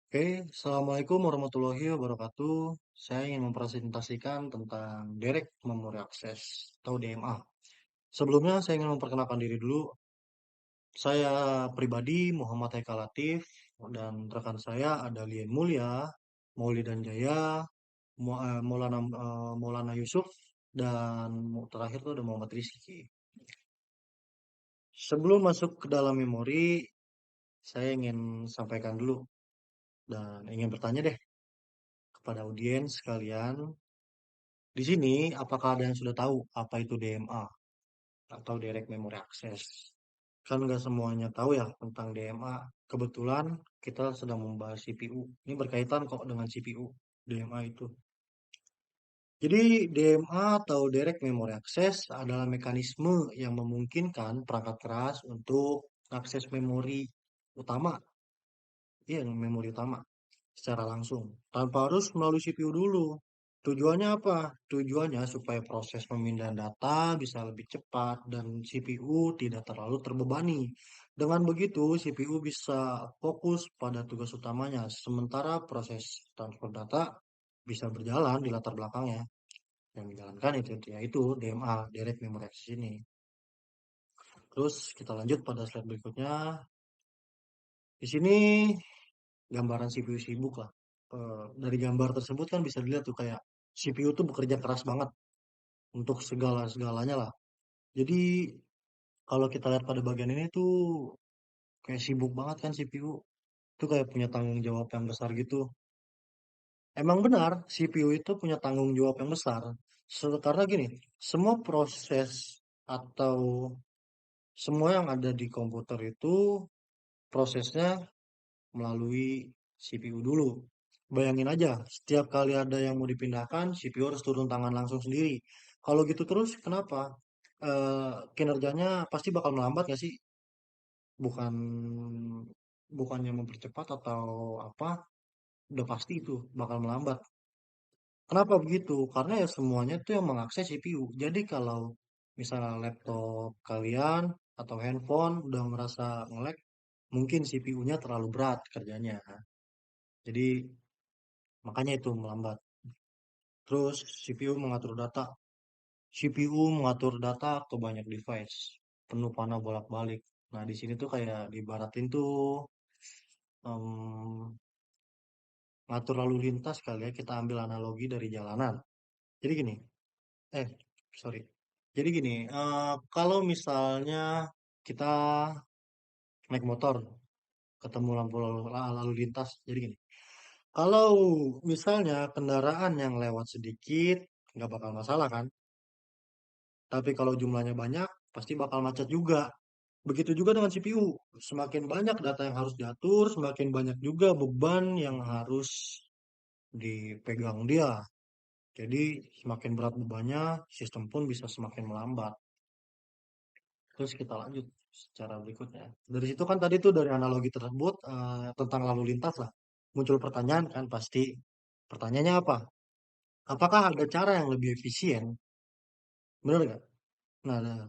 Oke, Assalamualaikum warahmatullahi wabarakatuh. Saya ingin mempresentasikan tentang Direct Memory Access atau DMA. Sebelumnya saya ingin memperkenalkan diri dulu. Saya pribadi Muhammad Haikal Latif dan rekan saya ada Lian Mulya, Maulidan Jaya, Maulana Yusuf dan terakhir itu ada Muhammad Rizky. Sebelum masuk ke dalam memori, saya ingin sampaikan dulu dan ingin bertanya deh kepada audiens sekalian. Di sini, apakah ada yang sudah tahu apa itu DMA atau Direct Memory Access? Kan nggak semuanya tahu ya tentang DMA. Kebetulan kita sedang membahas CPU. Ini berkaitan kok dengan CPU, DMA itu. Jadi DMA atau Direct Memory Access adalah mekanisme yang memungkinkan perangkat keras untuk akses memori utama, iya memori utama secara langsung tanpa harus melalui CPU dulu. Tujuannya apa? Tujuannya supaya proses pemindahan data bisa lebih cepat dan CPU tidak terlalu terbebani. Dengan begitu, CPU bisa fokus pada tugas utamanya, sementara proses transfer data bisa berjalan di latar belakangnya. Yang menjalankan yaitu DMA, Direct Memory Access ini. Terus kita lanjut pada slide berikutnya. Di sini gambaran CPU sibuk lah. Dari gambar tersebut kan bisa dilihat tuh kayak CPU tuh bekerja keras banget untuk segala-segalanya lah. Jadi kalau kita lihat pada bagian ini tuh kayak sibuk banget kan CPU. Itu kayak punya tanggung jawab yang besar gitu. Emang benar CPU itu punya tanggung jawab yang besar. Karena gini, semua proses atau semua yang ada di komputer itu prosesnya melalui CPU dulu. Bayangin aja, setiap kali ada yang mau dipindahkan, CPU harus turun tangan langsung sendiri. Kalau gitu terus, kenapa? Kinerjanya pasti bakal melambat nggak sih? Bukan bukannya mempercepat atau apa? Udah pasti itu bakal melambat. Kenapa begitu? Karena ya semuanya itu yang mengakses CPU. Jadi kalau misalnya laptop kalian atau handphone udah merasa nge-lag, mungkin CPU-nya terlalu berat kerjanya. Jadi makanya itu melambat. Terus CPU mengatur data ke banyak device, penuh panah bolak-balik. Nah, di sini tuh kayak diibaratin tuh ngatur lalu lintas kali ya, kita ambil analogi dari jalanan. Jadi gini, eh sorry. Jadi gini, kalau misalnya kita naik motor, ketemu lampu lalu lintas, jadi gini. Kalau misalnya kendaraan yang lewat sedikit, nggak bakal masalah kan? Tapi kalau jumlahnya banyak, pasti bakal macet juga. Begitu juga dengan CPU. Semakin banyak data yang harus diatur, semakin banyak juga beban yang harus dipegang dia. Jadi semakin berat bebannya, sistem pun bisa semakin melambat. Terus kita lanjut secara berikutnya. Dari situ kan tadi tuh dari analogi tersebut tentang lalu lintas lah. Muncul pertanyaan kan pasti. Pertanyaannya apa? Apakah ada cara yang lebih efisien? Benar nggak? Nah,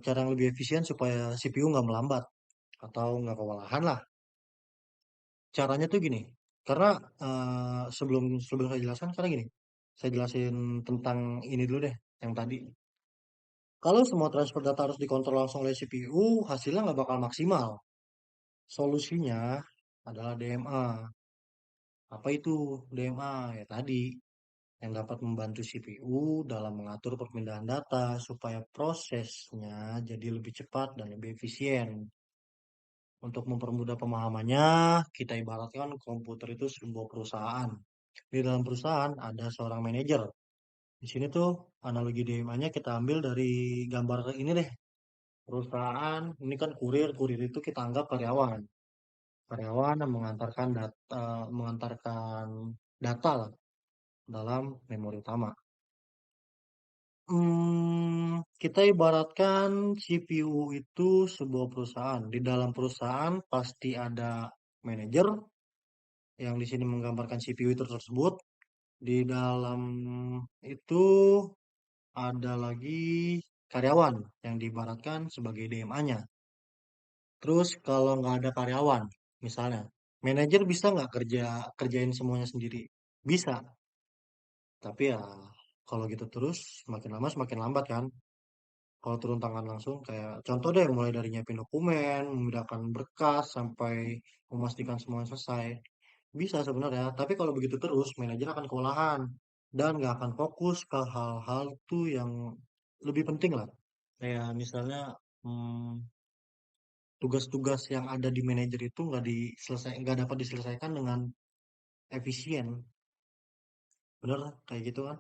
cara yang lebih efisien supaya CPU nggak melambat atau nggak kewalahan lah. Caranya tuh gini, karena sebelum sebelum saya jelaskan, karena gini, saya jelasin tentang ini dulu deh, yang tadi. Kalau semua transfer data harus dikontrol langsung oleh CPU, hasilnya nggak bakal maksimal. Solusinya adalah DMA. Apa itu DMA? Ya tadi, yang dapat membantu CPU dalam mengatur perpindahan data supaya prosesnya jadi lebih cepat dan lebih efisien. Untuk mempermudah pemahamannya, kita ibaratkan komputer itu sebuah perusahaan. Di dalam perusahaan ada seorang manajer. Di sini tuh analogi DMA-nya kita ambil dari gambar ini deh. Perusahaan, ini kan kurir, kurir itu kita anggap karyawan. Karyawan yang mengantarkan data lah dalam memori utama. Kita ibaratkan CPU itu sebuah perusahaan. Di dalam perusahaan pasti ada manajer yang di sini menggambarkan CPU itu tersebut. Di dalam itu ada lagi karyawan yang diibaratkan sebagai DMA-nya. Terus kalau nggak ada karyawan, Misalnya, manajer bisa nggak kerjain semuanya sendiri? Bisa, tapi ya kalau gitu terus semakin lama semakin lambat kan. Kalau turun tangan langsung kayak contoh deh mulai dari nyiapin dokumen, memindahkan berkas sampai memastikan semuanya selesai. Bisa sebenarnya, tapi kalau begitu terus manajer akan kewalahan dan nggak akan fokus ke hal-hal tuh yang lebih penting lah. Kayak misalnya hmm, tugas-tugas yang ada di manajer itu nggak dapat diselesaikan dengan efisien. Bener kayak gitu kan?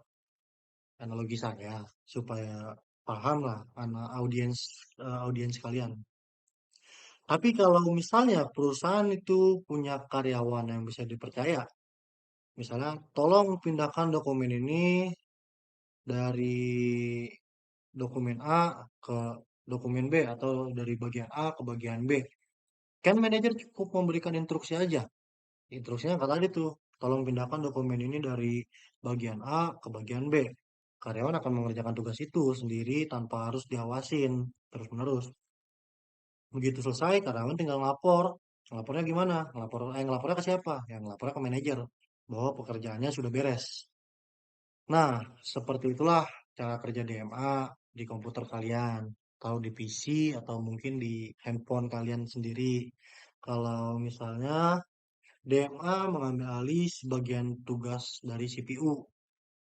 Analogi saya supaya paham lah anak audiens kalian. Tapi kalau misalnya perusahaan itu punya karyawan yang bisa dipercaya, misalnya tolong pindahkan dokumen ini dari dokumen A ke dokumen B atau dari bagian A ke bagian B. Kan manajer cukup memberikan instruksi aja. Instruksinya kata tadi tuh, tolong pindahkan dokumen ini dari bagian A ke bagian B. Karyawan akan mengerjakan tugas itu sendiri tanpa harus diawasin terus-menerus. Begitu selesai, karyawan tinggal ngelapor. Ngelapornya gimana? Ngelapornya ke siapa? Yang ngelapornya ke manajer bahwa pekerjaannya sudah beres. Nah, seperti itulah cara kerja DMA di komputer kalian, atau di PC, atau mungkin di handphone kalian sendiri. Kalau misalnya DMA mengambil alih sebagian tugas dari CPU.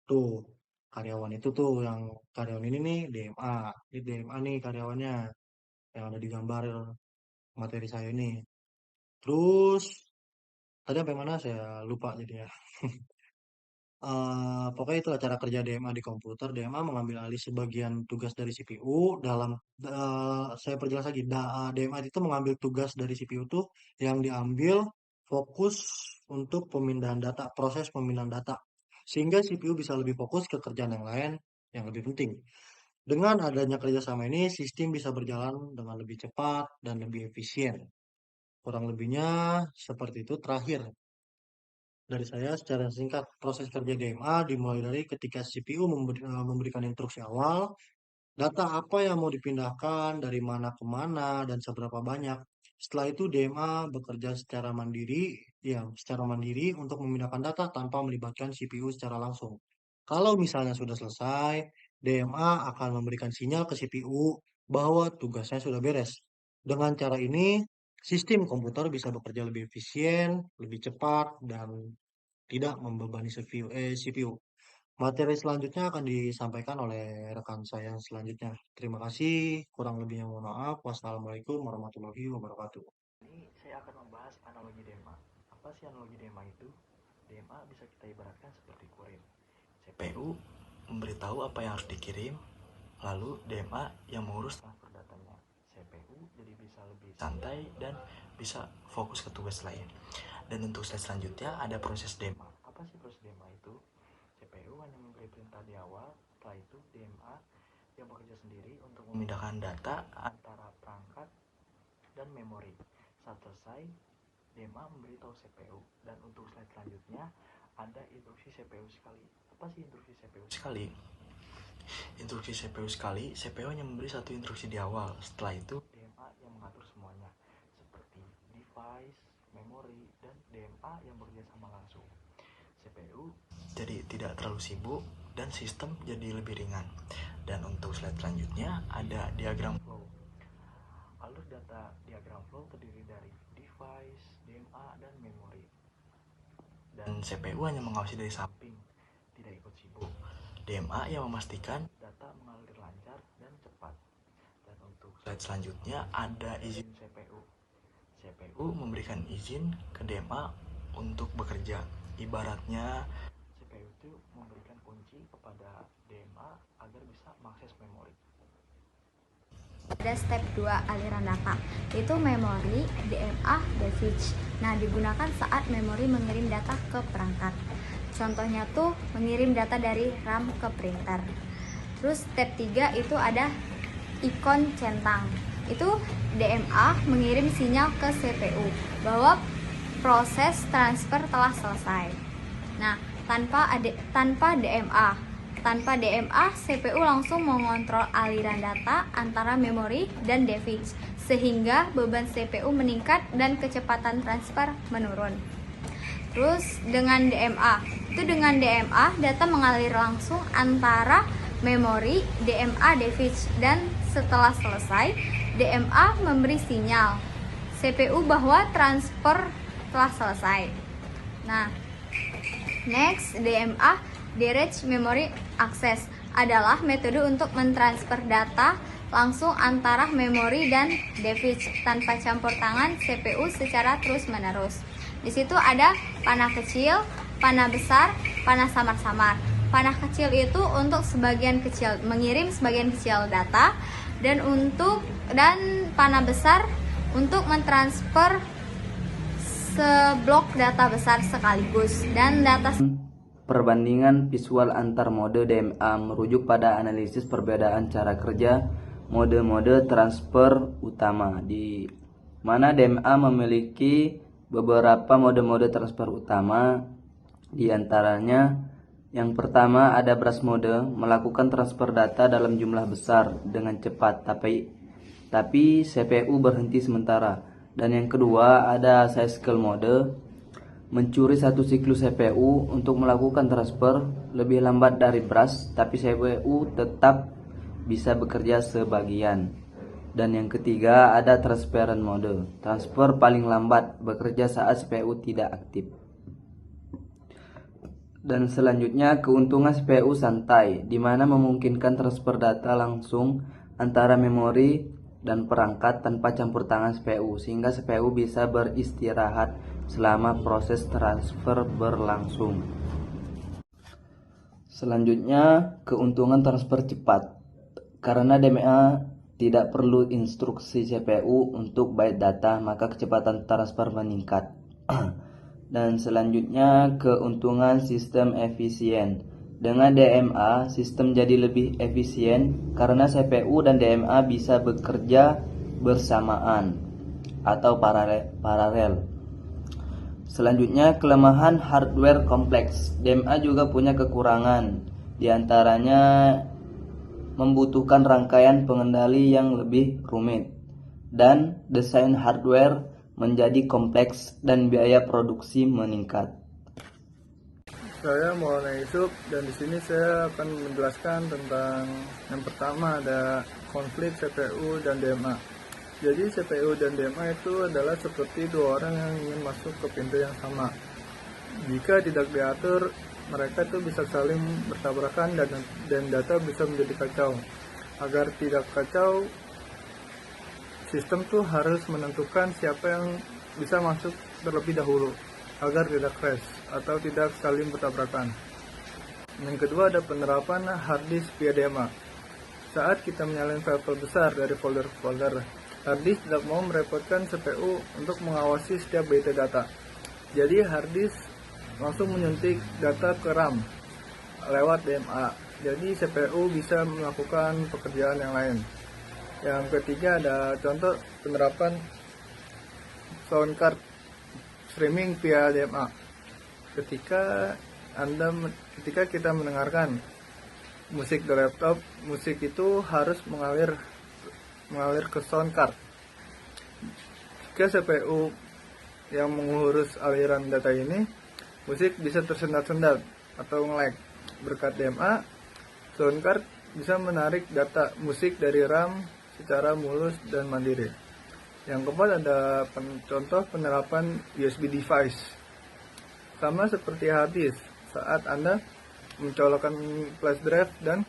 Tuh, karyawan itu tuh yang karyawan ini nih DMA. Ini DMA nih karyawannya yang ada di gambar materi saya ini. Terus tadi sampai mana saya lupa jadi ya. Pokoknya itulah cara kerja DMA di komputer. DMA mengambil alih sebagian tugas dari CPU dalam saya perjelas lagi. DMA itu mengambil tugas dari CPU tuh yang diambil fokus untuk pemindahan data, proses pemindahan data. Sehingga CPU bisa lebih fokus ke kerjaan yang lain yang lebih penting. Dengan adanya kerjasama ini, sistem bisa berjalan dengan lebih cepat dan lebih efisien. Kurang lebihnya seperti itu. Terakhir, dari saya secara singkat, proses kerja DMA dimulai dari ketika CPU memberikan instruksi awal, data apa yang mau dipindahkan, dari mana ke mana, dan seberapa banyak. Setelah itu DMA bekerja secara mandiri untuk memindahkan data tanpa melibatkan CPU secara langsung. Kalau misalnya sudah selesai, DMA akan memberikan sinyal ke CPU bahwa tugasnya sudah beres. Dengan cara ini, sistem komputer bisa bekerja lebih efisien, lebih cepat, dan tidak membebani CPU. Materi selanjutnya akan disampaikan oleh rekan saya selanjutnya. Terima kasih, kurang lebihnya mohon maaf. Wassalamualaikum warahmatullahi wabarakatuh. Ini saya akan membahas analogi DMA. Apa sih analogi DMA itu? DMA bisa kita ibaratkan seperti kurir. CPU memberitahu apa yang harus dikirim, lalu DMA yang mengurus transfer datanya. CPU jadi bisa lebih santai dan bisa fokus ke tugas lain. Dan untuk slide selanjutnya ada proses DMA. Apa sih proses DMA itu? CPU hanya memberi perintah di awal, setelah itu DMA yang bekerja sendiri untuk memindahkan data antara perangkat dan memori. Saat selesai, DMA memberitahu CPU. Dan untuk slide selanjutnya ada instruksi CPU sekali. Apa sih instruksi CPU sekali? Instruksi CPU sekali, CPU hanya memberi satu instruksi di awal. Setelah itu DMA yang mengatur semuanya, seperti device, memori, dan DMA yang bekerja sama langsung. CPU jadi tidak terlalu sibuk dan sistem jadi lebih ringan. Dan untuk slide selanjutnya ada diagram flow. Alur data diagram flow terdiri dari device, DMA, dan memori. Dan CPU hanya mengawasi dari samping, tidak ikut sibuk. DMA yang memastikan data mengalir lancar dan cepat. Dan untuk slide selanjutnya ada izin CPU. CPU memberikan izin ke DMA untuk bekerja. Ibaratnya CPU itu memberikan kunci kepada DMA agar bisa mengakses memori. Ada step 2 aliran data, yaitu memori, DMA, dan switch. Nah, digunakan saat memori mengirim data ke perangkat. Contohnya tuh mengirim data dari RAM ke printer. Terus step 3 itu ada ikon centang. Itu DMA mengirim sinyal ke CPU bahwa proses transfer telah selesai. Nah, tanpa DMA, Tanpa DMA, CPU langsung mengontrol aliran data antara memori dan device, sehingga beban CPU meningkat dan kecepatan transfer menurun. Terus dengan DMA, data mengalir langsung antara memori, DMA, device, dan setelah selesai, DMA memberi sinyal CPU bahwa transfer telah selesai. Nah, next, DMA, Direct Memory Access, adalah metode untuk mentransfer data langsung antara memori dan device tanpa campur tangan CPU secara terus-menerus. Di situ ada panah kecil, panah besar, panah samar-samar. Panah kecil itu untuk mengirim sebagian kecil data, dan panah besar untuk mentransfer seblok data besar sekaligus. Dan data perbandingan visual antar mode DMA merujuk pada analisis perbedaan cara kerja mode-mode transfer utama, di mana DMA memiliki beberapa mode-mode transfer utama. Di antaranya, yang pertama ada brush mode, melakukan transfer data dalam jumlah besar dengan cepat, tapi CPU berhenti sementara. Dan yang kedua ada cycle mode, mencuri satu siklus CPU untuk melakukan transfer lebih lambat dari brush, tapi CPU tetap bisa bekerja sebagian. Dan yang ketiga ada transparent mode, transfer paling lambat, bekerja saat CPU tidak aktif. Dan selanjutnya keuntungan CPU santai, di mana memungkinkan transfer data langsung antara memori dan perangkat tanpa campur tangan CPU, sehingga CPU bisa beristirahat selama proses transfer berlangsung. Selanjutnya, keuntungan transfer cepat. Karena DMA tidak perlu instruksi CPU untuk byte data, maka kecepatan transfer meningkat. Dan selanjutnya, keuntungan sistem efisien. Dengan DMA, sistem jadi lebih efisien karena CPU dan DMA bisa bekerja bersamaan atau paralel. Selanjutnya, kelemahan hardware kompleks. DMA juga punya kekurangan, diantaranya membutuhkan rangkaian pengendali yang lebih rumit, dan desain hardware menjadi kompleks dan biaya produksi meningkat. Saya Maulana Yusuf, dan di sini saya akan menjelaskan tentang yang pertama ada konflik CPU dan DMA. Jadi CPU dan DMA itu adalah seperti dua orang yang ingin masuk ke pintu yang sama. Jika tidak diatur, mereka itu bisa saling bertabrakan dan data bisa menjadi kacau. Agar tidak kacau, sistem tuh harus menentukan siapa yang bisa masuk terlebih dahulu agar tidak crash atau tidak saling bertabrakan. Yang kedua ada penerapan hard disk via DMA. Saat kita menyalin file besar dari folder ke folder, hard disk tidak mau merepotkan CPU untuk mengawasi setiap byte data. Jadi hard disk langsung menyuntik data ke RAM lewat DMA. Jadi CPU bisa melakukan pekerjaan yang lain. Yang ketiga ada contoh penerapan sound card streaming via DMA. Ketika kita mendengarkan musik di laptop, musik itu harus mengalir ke sound card. Jika CPU yang mengurus aliran data ini, musik bisa tersendat-sendat atau nge-lag. Berkat DMA, sound card bisa menarik data musik dari RAM secara mulus dan mandiri. Yang keempat ada contoh penerapan USB device. Sama seperti hard disk, saat Anda mencolokkan flash drive dan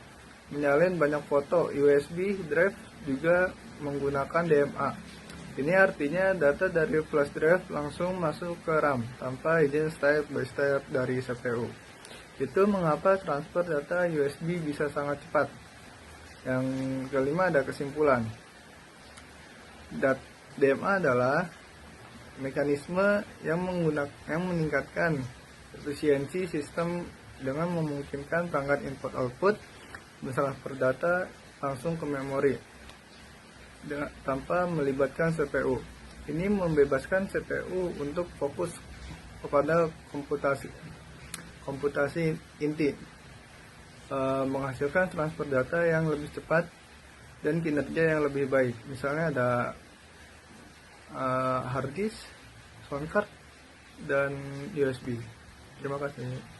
menyalin banyak foto, USB drive juga menggunakan DMA. Ini artinya data dari flash drive langsung masuk ke RAM tanpa izin step by step dari CPU. Itu mengapa transfer data USB bisa sangat cepat. Yang kelima ada kesimpulan. DMA adalah mekanisme yang meningkatkan efisiensi sistem dengan memungkinkan perangkat input-output mentransfer data langsung ke memori tanpa melibatkan CPU. Ini membebaskan CPU untuk fokus kepada komputasi inti. menghasilkan transfer data yang lebih cepat dan kinerja yang lebih baik. Misalnya ada hard disk, sound card, dan USB. Terima kasih.